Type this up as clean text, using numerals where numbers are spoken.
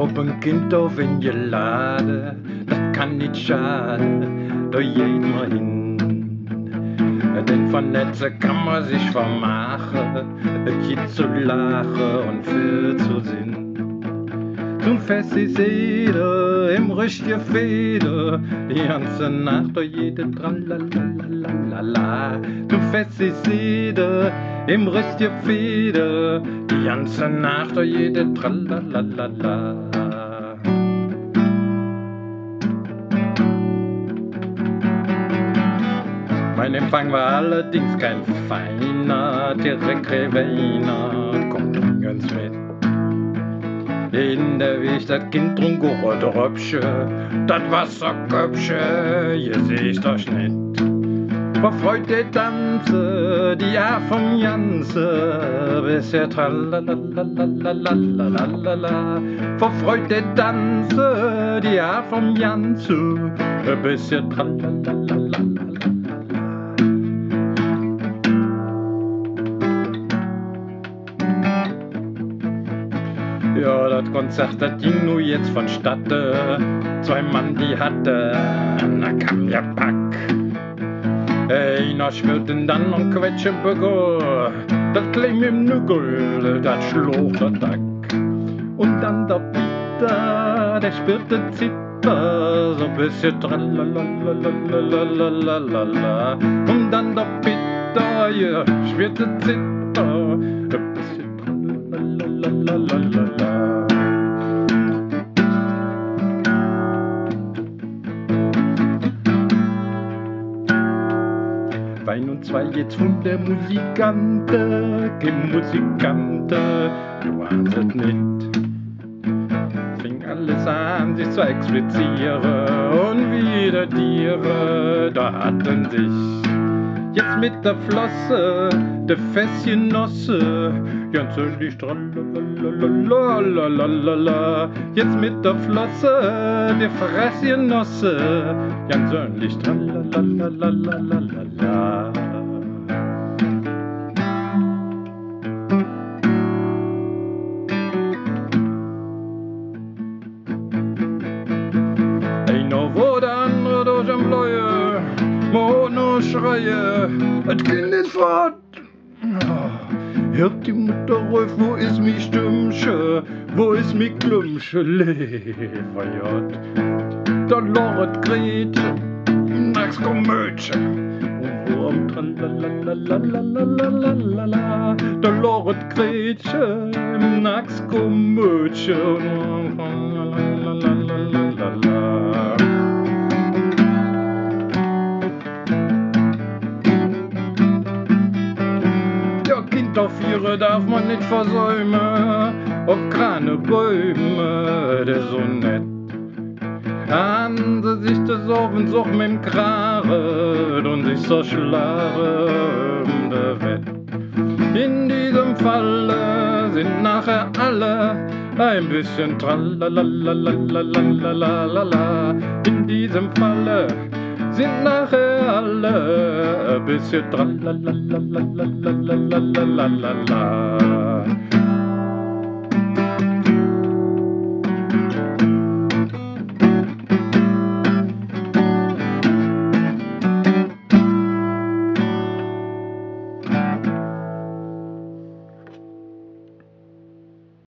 Ob ein Kind auf ihn geladen, das kann nicht schaden, da geht man hin. Denn von Netze kann man sich vermachen, es gibt zu lachen und viel zu sinn. Zum Fest ist jeder im richtigen Feder, die ganze Nacht durch jede Tralalalala. Zum Fest ist jeder im richtigen Feder, die ganze Nacht durch jede Tralalalala. Mein Empfang war allerdings kein feiner, direkt Reveiner, kommt nirgends mit. In der Weg das Kind trunk auch Dröpsche, das Wasserköpsche, hier seh ich doch nicht. Vor Freude tanze, die ja vom Janze, bisher tralalalalalalala. Vor Freude tanze, die ja vom Janze, bisher tralalalala. Ja, das Konzert, das ging nur jetzt vonstatten. Zwei Mann, die hatte, na kam ja Pack. Einer schwirrten dann und quetschen begonnen. Das Klemm im Nügel, das schlug der Tack. Und dann der Peter, der spürte Zitter, so ein bisschen tralalalalalalala. Und dann der Peter, ja, spürte Zitter, ein bisschen tralalalalalalala. Wein und zwei jetzt von der Musikante, du ahnst es nicht. Fing alles an, sich zu explizieren und wieder Tiere, da hatten sich jetzt mit der Flosse, der Festgenosse, ganz ähnlich tralalalalalalala. Jetzt mit der Flosse, der Fressgenosse, ganz ähnlich tralalalalalalala. Einer wo der andere durch am Bläue, Mono schreie, et Kind ist fort. Hört die Mutter ruf, wo ist mi Stimmsche, wo ist mi Klumsche, Leverjott. Da loret Gretchen, nachts Komödchen, und wo am Tralalalalalalala, da loret Gretchen, nachts Komödchen, Auf ihre darf man nicht versäumen, ob Krane, Bäume, der so nett. An sie sich des Ofens auch mit dem Kraret und sich so schlare um der Wett. In diesem Falle sind nachher alle ein bisschen tralalalalalalala. In diesem Falle sind nachher alle ein bisschen tralalalalalalala.